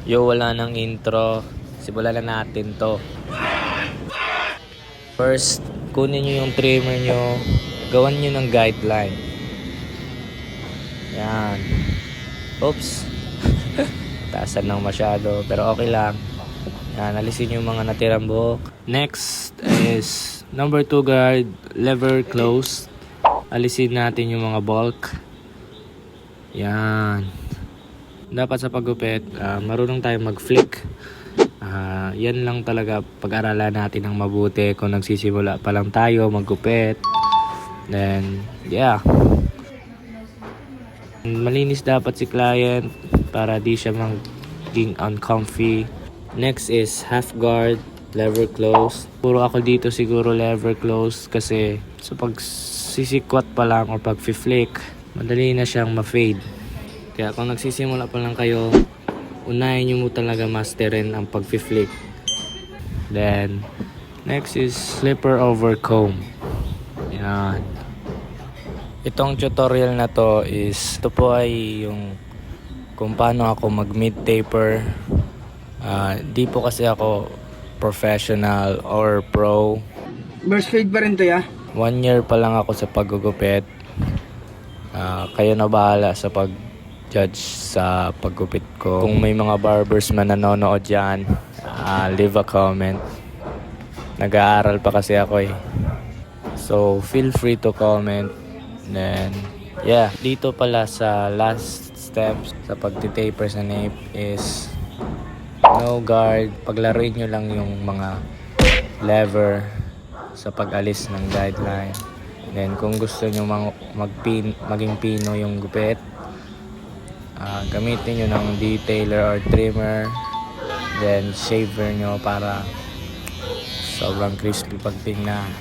Yo, wala nang intro. Simulan na natin to. First, kunin nyo yung trimmer nyo. Gawan nyo ng guideline. Yan. Oops. Taasan lang masyado. Pero okay lang. Yan, alisin yung mga natirang buhok. Next is number 2 guard, lever close. Alisin natin yung mga bulk. Yan. Dapat sa paggupit, marunong tayo mag-flick. Yan lang talaga pag-aralan natin ng mabuti kung nagsisimula pa lang tayo maggupit. Then, yeah. Malinis dapat si client para di siya maging uncomfy. Next is half guard, lever close. Puro ako dito siguro lever close kasi sa pagsisikwat pa lang or pag-flick, madali na siyang ma-fade. Kaya kung nagsisimula pa lang kayo, unahin nyo mo talaga masterin ang pag-flick. Then, next is slipper over comb. Yan. Itong tutorial na to is, ito po ay yung kung paano ako mag-mid taper. Di po kasi ako professional or pro. Burst fade pa rin to ya? 1 year pa lang ako sa paggugupit. Kayo na bahala sa pag-judge sa paggupit ko. Kung may mga barbers man nanonood dyan, leave a comment. Nag-aaral pa kasi ako eh. So, feel free to comment. Then, yeah. Dito pala sa last steps sa pag-taper sa nape is no guard. Paglaruin nyo lang yung mga lever sa pag-alis ng guideline. Then, kung gusto nyo maging pino yung gupit, gamitin nyo ng detailer or trimmer. Then, shaver nyo para sobrang crispy pag tingnan.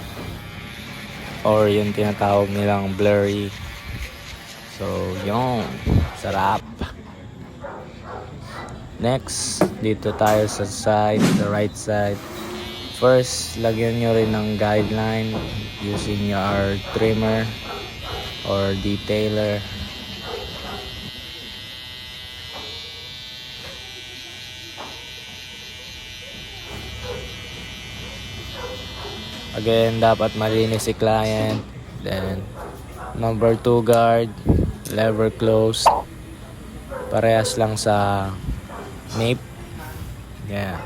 Or yung tinatawag nilang blurry. So, yun. Sarap. Next, dito tayo sa side, the right side. First, lagyan nyo rin ng guideline using your trimmer or detailer. Again, dapat malinis si client. Then, number 2 guard, lever close. Parehas lang sa nape. Yeah.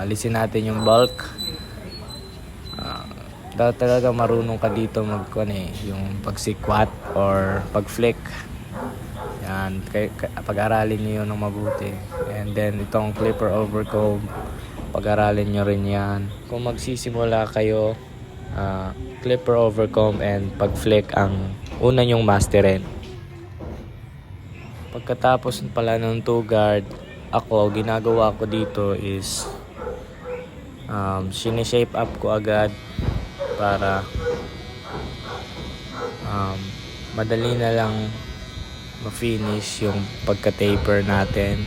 Alisin natin yung bulk. Talaga marunong ka dito yung pagsikwat or pag-flick. Yan. Pag-aralin nyo yun ng mabuti. And then, itong clipper over comb, pag-aralin nyo rin yan. Kung magsisimula kayo, clipper over comb and pag-flick ang una nyong masterin. Pagkatapos pala ng 2 guard, ginagawa ko dito is sineshape up ko agad para madali na lang ma-finish yung pagka-taper natin.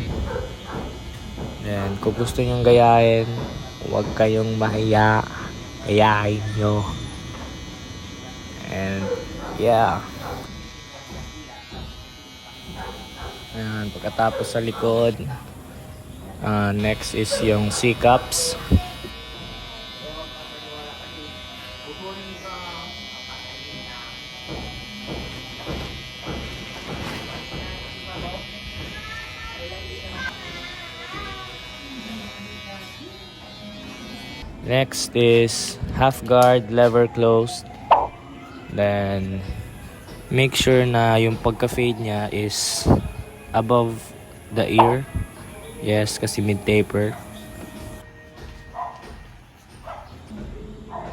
Then, kung gusto nyong gayahin, huwag kayong mahiya. Gayahin nyo. And, yeah. Ayan, pagkatapos sa likod, next is yung C-cups. Next is half guard, lever closed. Then, make sure na yung pagka-fade niya is above the ear. Yes, kasi mid-taper.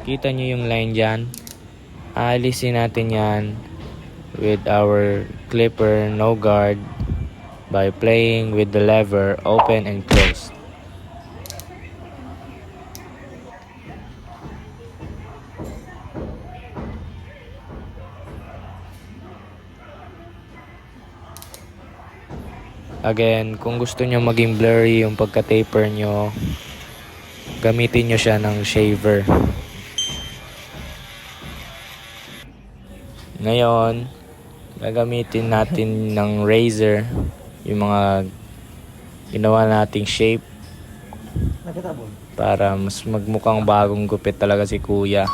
Kita nyo yung line dyan. Aalisin natin yan with our clipper, no guard, by playing with the lever, open and close. Again, kung gusto nyo maging blurry yung pagka-taper nyo, gamitin nyo siya ng shaver. Ngayon, gagamitin natin ng razor yung mga ginawa nating shape para mas magmukhang bagong gupit talaga si kuya.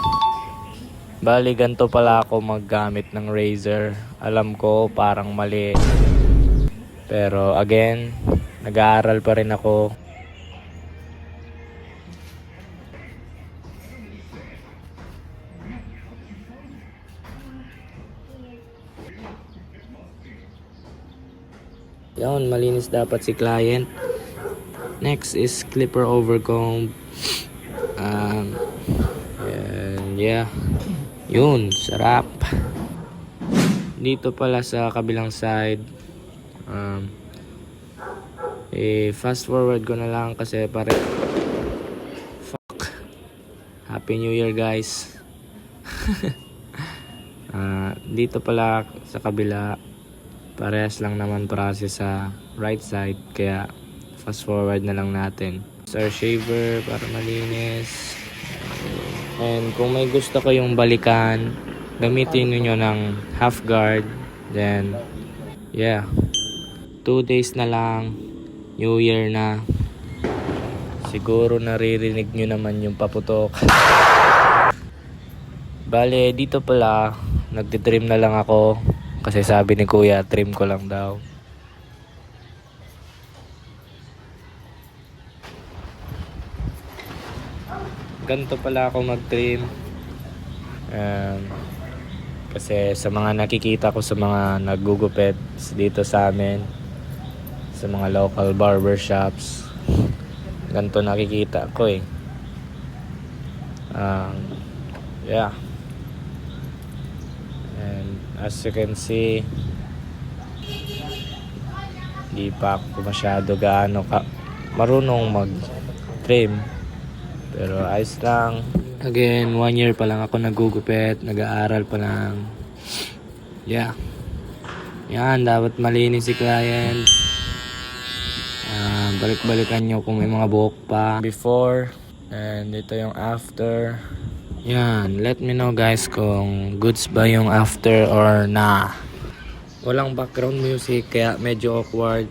Bali, ganito pala ako maggamit ng razor. Alam ko parang mali, pero again, nag-aaral pa rin ako. Yun, malinis dapat si client. Next is clipper over comb. And yeah, yun, sarap. Dito pala sa kabilang side, fast forward ko na lang kasi pare fuck. Happy New Year, guys. Dito pala sa kabila, parehas lang naman process sa right side, kaya fast forward na lang natin. Star shaver para malinis. And kung may gusto kayong balikan, gamitin niyo ng half guard. Then yeah, 2 days na lang, New Year na. Siguro naririnig nyo naman yung paputok. Bale, dito pala nagtitrim na lang ako kasi sabi ni kuya, trim ko lang daw. Ganito pala ako mag-trim. Kasi sa mga nakikita ko sa mga naggugupit dito sa amin, sa mga local barbershops, ganito nakikita ko eh. Yeah. And as you can see, di pa ako masyado gaano marunong mag-trim. Pero ayos lang. Again, 1 year pa lang ako nagugupit, nag-aaral pa lang. Yeah. Yan, dapat malinis si client. Balik-balikan nyo kung may mga buhok pa. Before, and ito yung after. Yan, let me know guys kung goods ba yung after or na. Walang background music kaya medyo awkward.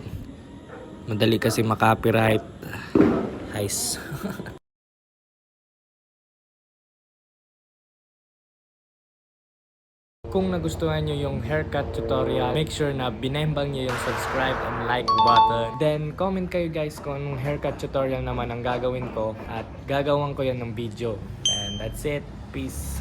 Madali kasi makopyright. Nice. Kung nagustuhan nyo yung haircut tutorial, make sure na binembang nyo yung subscribe and like button. Then, comment kayo guys kung anong haircut tutorial naman ang gagawin ko at gagawin ko yan ng video. And that's it. Peace.